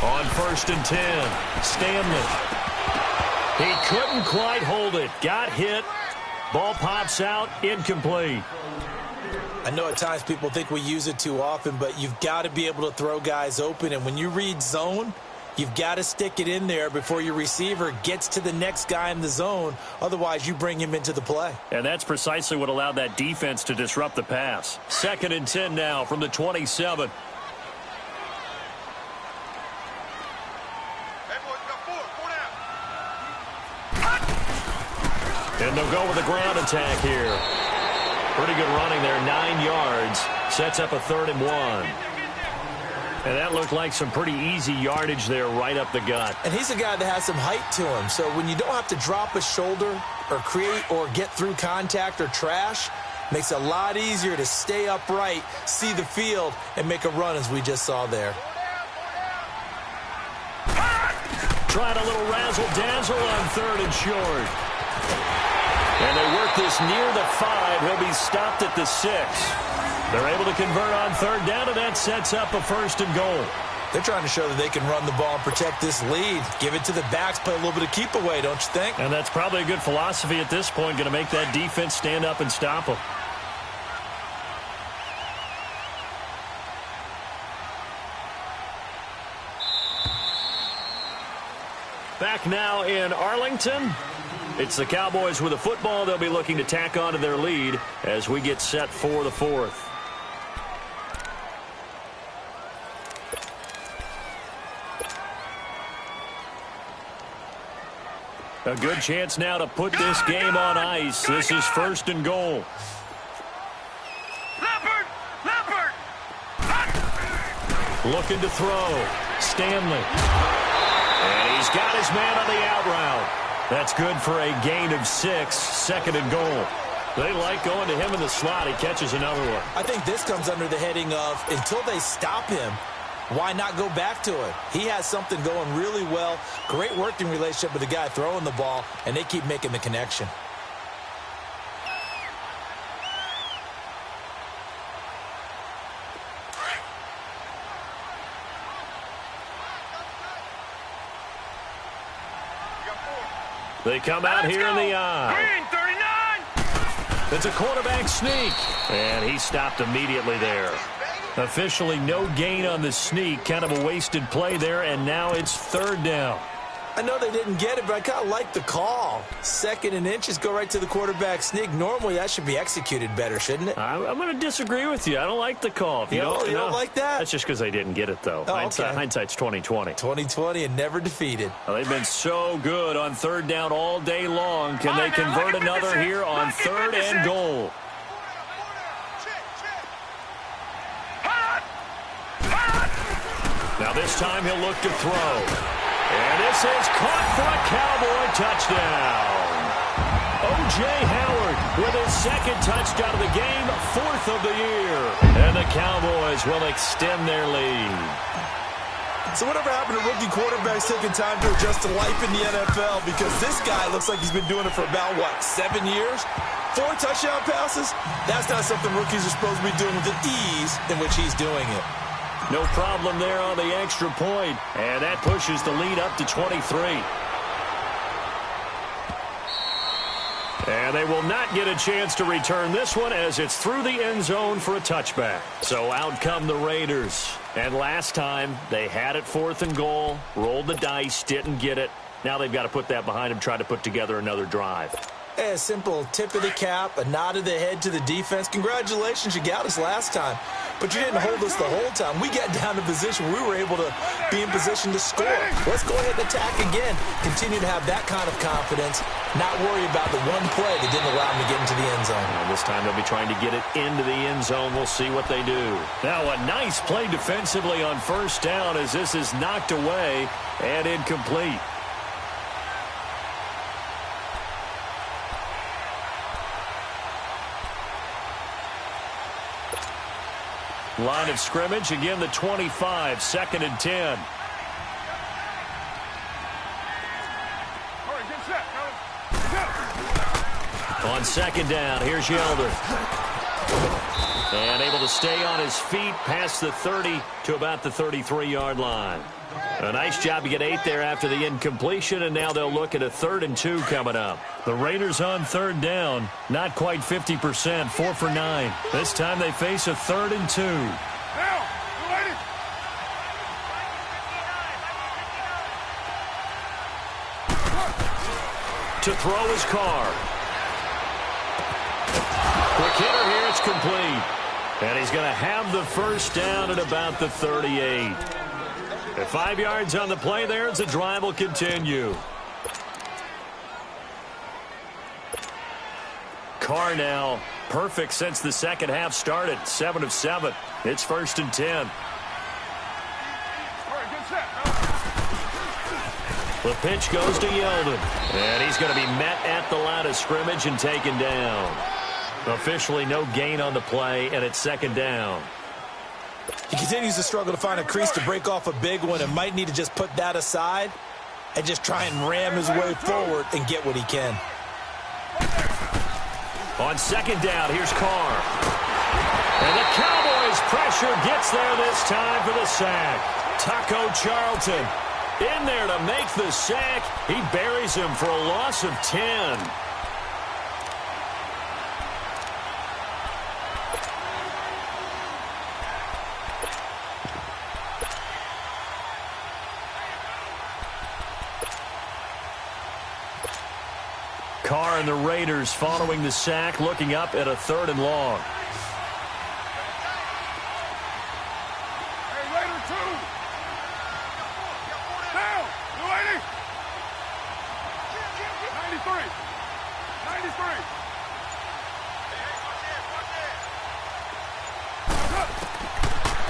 On 1st and 10, Stanley. He couldn't quite hold it. Got hit. Ball pops out, incomplete.
I know at times people think we use it too often, but you've got to be able to throw guys open. And when you read zone, you've got to stick it in there before your receiver gets to the next guy in the zone. Otherwise, you bring him into the play.
And that's precisely what allowed that defense to disrupt the pass. 2nd and 10 now from the 27. And they'll go with a ground attack here. Pretty good running there, 9 yards. Sets up a 3rd and 1. And that looked like some pretty easy yardage there right up the gut.
And he's a guy that has some height to him. So when you don't have to drop a shoulder or create or get through contact or trash, makes it a lot easier to stay upright, see the field, and make a run as we just saw there.
Tried a little razzle-dazzle on 3rd and short. And they work this near the 5. He'll be stopped at the 6. They're able to convert on 3rd down, and that sets up a 1st and goal.
They're trying to show that they can run the ball and protect this lead. Give it to the backs, play a little bit of keep away, don't you think?
And that's probably a good philosophy at this point, going to make that defense stand up and stop them. Back now in Arlington. It's the Cowboys with a football. They'll be looking to tack on to their lead as we get set for the 4th. A good chance now to put this game on ice. This is 1st and goal.
Leopard!
Looking to throw. Stanley. And he's got his man on the out route. That's good for a gain of 6, 2nd and goal. They like going to him in the slot. He catches another one.
I think this comes under the heading of until they stop him, why not go back to it? He has something going really well. Great working relationship with the guy throwing the ball, and they keep making the connection.
They come out here in the eye.
Green, 39!
It's a quarterback sneak. And he stopped immediately there. Officially no gain on the sneak. Kind of a wasted play there, and now it's 3rd down.
I know they didn't get it, but I kind of like the call. 2nd and inches, go right to the quarterback sneak. Normally, that should be executed better, shouldn't it?
I'm going to disagree with you. I don't like the call. If
you don't like that?
That's just because they didn't get it, though.
Oh, okay.
Hindsight's 20/20.
2020 and never defeated.
Well, they've been so good on 3rd down all day long. Can they convert another here on 3rd and goal? Now this time he'll look to throw. And this is caught for a Cowboy touchdown. O.J. Howard with his 2nd touchdown of the game, 4th of the year. And the Cowboys will extend their lead.
So whatever happened to rookie quarterbacks taking time to adjust to life in the NFL? Because this guy looks like he's been doing it for about, 7 years? 4 touchdown passes? That's not something rookies are supposed to be doing with the ease in which he's doing it.
No problem there on the extra point. And that pushes the lead up to 23. And they will not get a chance to return this one as it's through the end zone for a touchback. So out come the Raiders. And last time they had it 4th and goal, rolled the dice, didn't get it. Now they've got to put that behind them, try to put together another drive.
A simple tip of the cap, a nod of the head to the defense. Congratulations, you got us last time. But you didn't hold us the whole time. We got down to position where we were able to be in position to score. Let's go ahead and attack again. Continue to have that kind of confidence. Not worry about the one play that didn't allow them to get into the end zone.
And this time they'll be trying to get it into the end zone. We'll see what they do. Now a nice play defensively on 1st down as this is knocked away and incomplete. Line of scrimmage, again the 25, 2nd and 10. On second down, here's Yeldon. And able to stay on his feet past the 30 to about the 33-yard line. A nice job to get 8 there after the incompletion, and now they'll look at a 3rd and 2 coming up. The Raiders on 3rd down, not quite 50%, 4 for 9. This time they face a 3rd and 2. To throw his Carr. Quick hitter here, it's complete. And he's going to have the first down at about the 38. At 5 yards on the play there as the drive will continue. Carr now perfect since the second half started. 7 of 7. It's 1st and 10. The pitch goes to Yeldon. And he's going to be met at the line of scrimmage and taken down. Officially no gain on the play, and it's 2nd down.
He continues to struggle to find a crease to break off a big one and might need to just put that aside and just try and ram his way forward and get what he can.
On 2nd down, here's Carr. And the Cowboys' pressure gets there this time for the sack. Taco Charlton in there to make the sack. He buries him for a loss of 10. Carr and the Raiders following the sack, looking up at a 3rd and long.
Hey, Raider 2. Down. 93. 93.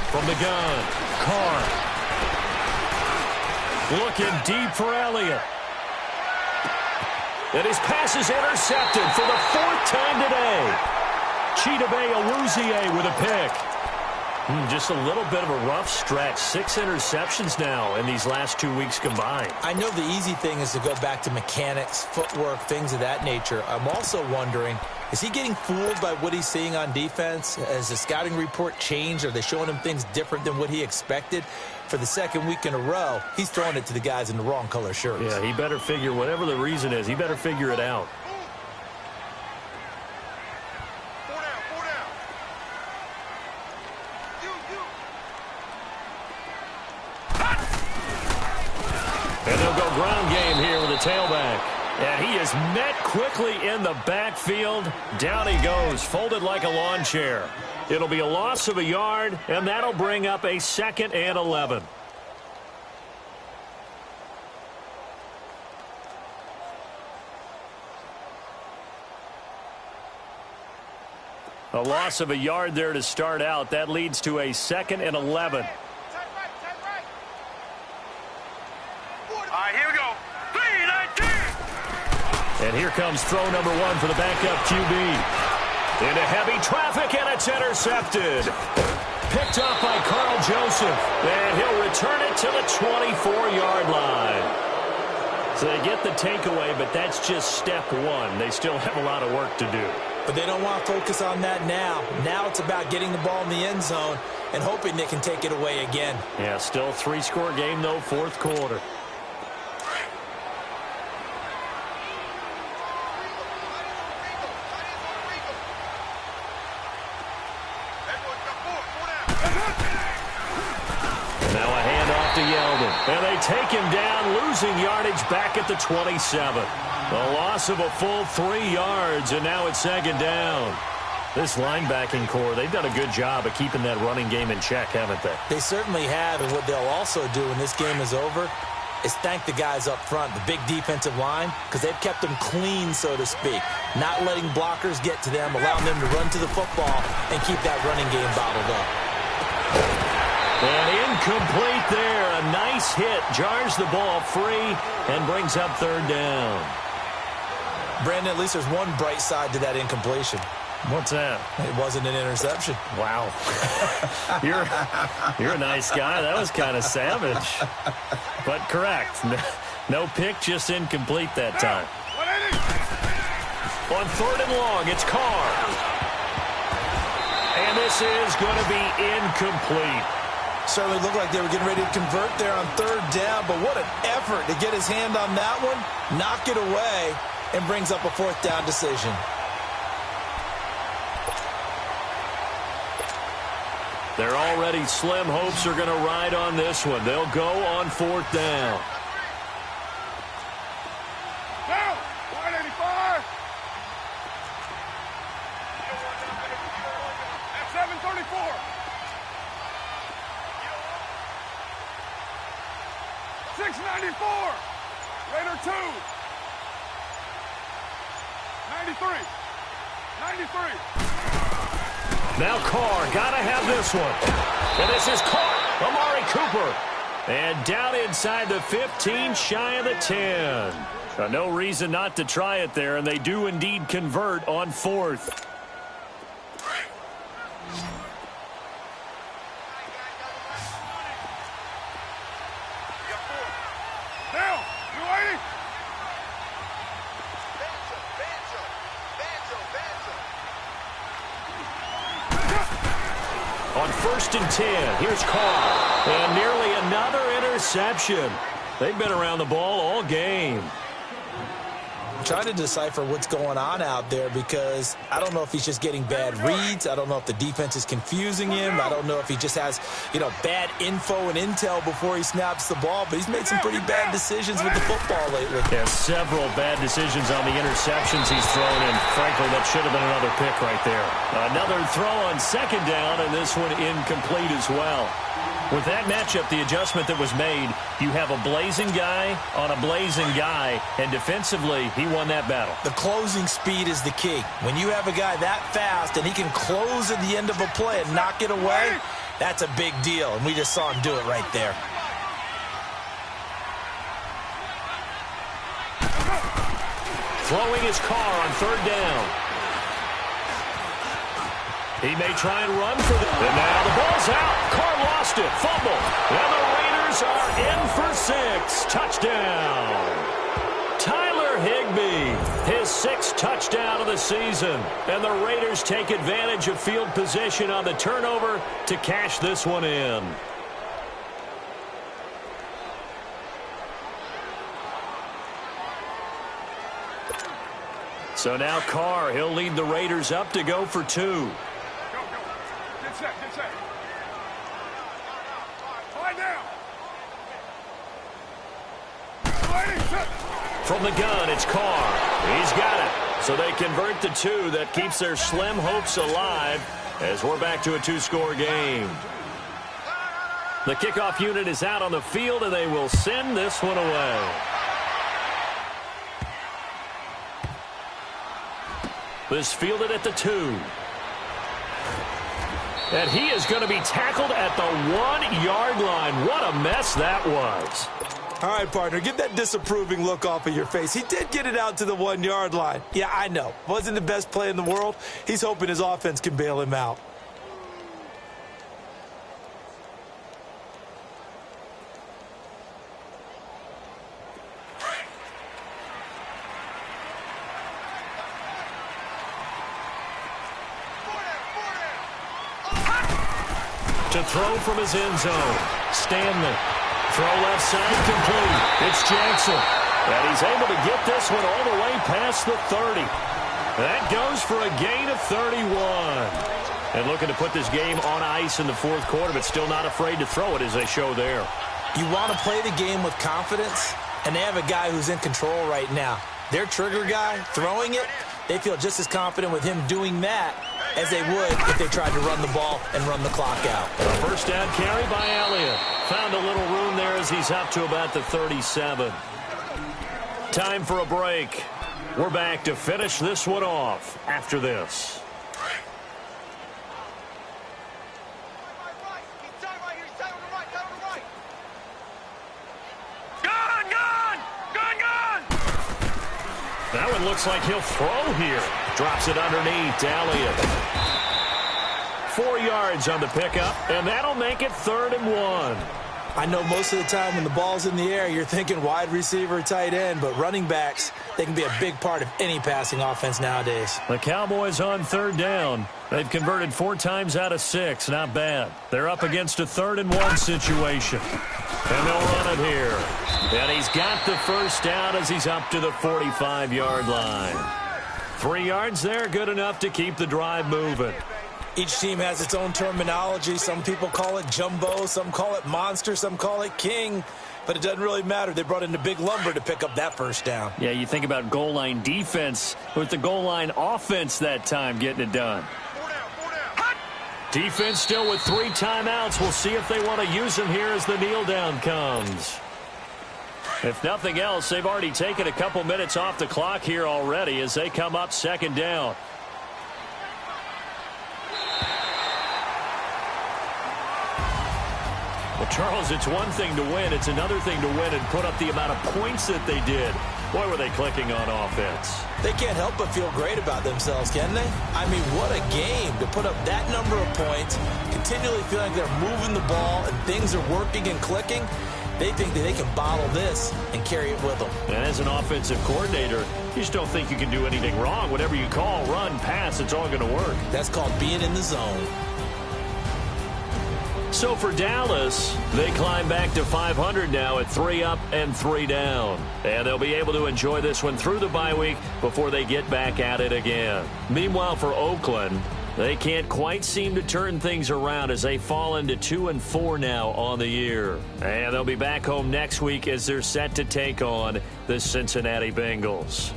From the gun, Carr. Looking deep for Elliott. And his pass is intercepted for the 4th time today. Chidobe Awuzie with a pick. Just a little bit of a rough stretch. 6 interceptions now in these last 2 weeks combined.
I know the easy thing is to go back to mechanics, footwork, things of that nature. I'm also wondering, is he getting fooled by what he's seeing on defense? Has the scouting report changed? Are they showing him things different than what he expected? For the 2nd week in a row, he's throwing it to the guys in the wrong color shirts.
Yeah, he better figure, whatever the reason is, he better figure it out. And they'll go ground game here with a tailback. And he is met quickly in the backfield. Down he goes, folded like a lawn chair. It'll be a loss of a yard, and that'll bring up a 2nd and 11. A loss of a yard there to start out. That leads to a 2nd and 11.
All right, here we go. 3-19.
And here comes throw number 1 for the backup QB. Into heavy traffic, and it's intercepted. Picked up by Carl Joseph. And he'll return it to the 24-yard line. So they get the takeaway, but that's just step 1. They still have a lot of work to do.
But they don't want to focus on that now. Now it's about getting the ball in the end zone and hoping they can take it away again.
Yeah, still 3-score game, though, 4th quarter. Now a handoff to Yeldon. And they take him down, losing yardage back at the 27. A loss of a full 3 yards, and now it's 2nd down. This linebacking core, they've done a good job of keeping that running game in check, haven't they?
They certainly have, and what they'll also do when this game is over is thank the guys up front, the big defensive line, because they've kept them clean, so to speak. Not letting blockers get to them, allowing them to run to the football and keep that running game bottled up.
And incomplete there. A nice hit. Jars the ball free and brings up 3rd down.
Brandon, at least there's one bright side to that incompletion.
What's that?
It wasn't an interception.
Wow. You're a nice guy. That was kind of savage. But correct. No pick, just incomplete that time. On 3rd and long, it's Carr. And this is going to be incomplete.
Certainly looked like they were getting ready to convert there on 3rd down, but what an effort to get his hand on that one, knock it away, and brings up a 4th down decision.
They're already slim hopes are going to ride on this one. They'll go on 4th down.
Down, 185. At 734. 694. Raider 2. 93. 93.
Now Carr, got to have this one. And this is caught. Amari Cooper. And down inside the 15, shy of the 10. No reason not to try it there, and they do indeed convert on 4th.
Down, 280.
On 1st and 10, here's Carr. And nearly another interception. They've been around the ball all game.
I'm trying to decipher what's going on out there because I don't know if he's just getting bad reads. I don't know if the defense is confusing him. I don't know if he just has, bad info and intel before he snaps the ball. But he's made some pretty bad decisions with the football lately.
Yeah, several bad decisions on the interceptions he's thrown, and frankly, that should have been another pick right there. Another throw on 2nd down, and this one incomplete as well. With that matchup, the adjustment that was made, you have a blazing guy on a blazing guy, and defensively, he won that battle.
The closing speed is the key. When you have a guy that fast and he can close at the end of a play and knock it away, that's a big deal, and we just saw him do it right there.
Throwing his Carr on 3rd down. He may try and run for the... And now the ball's out. Carr lost it. Fumble. And the Raiders are in for 6. Touchdown. Tyler Higbee, his 6th touchdown of the season. And the Raiders take advantage of field position on the turnover to cash this one in. So now Carr, he'll lead the Raiders up to go for 2.
Get set. 5 down. 280, set.
From the gun, it's Carr. He's got it. So they convert the 2. That keeps their slim hopes alive as we're back to a 2-score game. The kickoff unit is out on the field, and they will send this one away. This fielded at the 2. And he is going to be tackled at the 1-yard line. What a mess that was.
All right, partner, get that disapproving look off of your face. He did get it out to the 1-yard line. Yeah, I know. Wasn't the best play in the world. He's hoping his offense can bail him out.
To throw from his end zone. Stanley. Throw left side complete. It's Jackson. And he's able to get this one all the way past the 30. That goes for a gain of 31. And looking to put this game on ice in the 4th quarter, but still not afraid to throw it as they show there.
You want to play the game with confidence, and they have a guy who's in control right now. Their trigger guy throwing it, they feel just as confident with him doing that as they would if they tried to run the ball and run the clock out.
A 1st down carry by Elliott. Found a little room there as he's up to about the 37. Time for a break. We're back to finish this one off after this. That one looks like he'll throw here. Drops it underneath to Elliott. 4 yards on the pickup, and that'll make it 3rd and 1.
I know most of the time when the ball's in the air, you're thinking wide receiver, tight end, but running backs, they can be a big part of any passing offense nowadays.
The Cowboys on 3rd down. They've converted 4 times out of 6. Not bad. They're up against a 3rd and 1 situation. And they'll run it here. And he's got the first down as he's up to the 45-yard line. 3 yards there, good enough to keep the drive moving.
Each team has its own terminology. Some people call it jumbo, some call it monster, some call it king. But it doesn't really matter. They brought in the big lumber to pick up that first down.
Yeah, you think about goal line defense with the goal line offense that time getting it done. Defense still with 3 timeouts. We'll see if they want to use them here as the kneel down comes. If nothing else, they've already taken a couple minutes off the clock here already as they come up 2nd down. Well, Charles, it's one thing to win. It's another thing to win and put up the amount of points that they did. Boy, were they clicking on offense.
They can't help but feel great about themselves, can they? I mean, what a game to put up that number of points, continually feel like they're moving the ball and things are working and clicking. They think that they can bottle this and carry it with them.
And as an offensive coordinator, you just don't think you can do anything wrong. Whatever you call, run, pass, it's all going to work.
That's called being in the zone.
So for Dallas, they climb back to 500 now at 3 up and 3 down. And they'll be able to enjoy this one through the bye week before they get back at it again. Meanwhile, for Oakland, they can't quite seem to turn things around as they fall into 2-4 now on the year. And they'll be back home next week as they're set to take on the Cincinnati Bengals.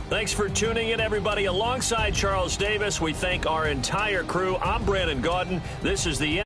Thanks for tuning in, everybody. Alongside Charles Davis, we thank our entire crew. I'm Brandon Gaudin. This is the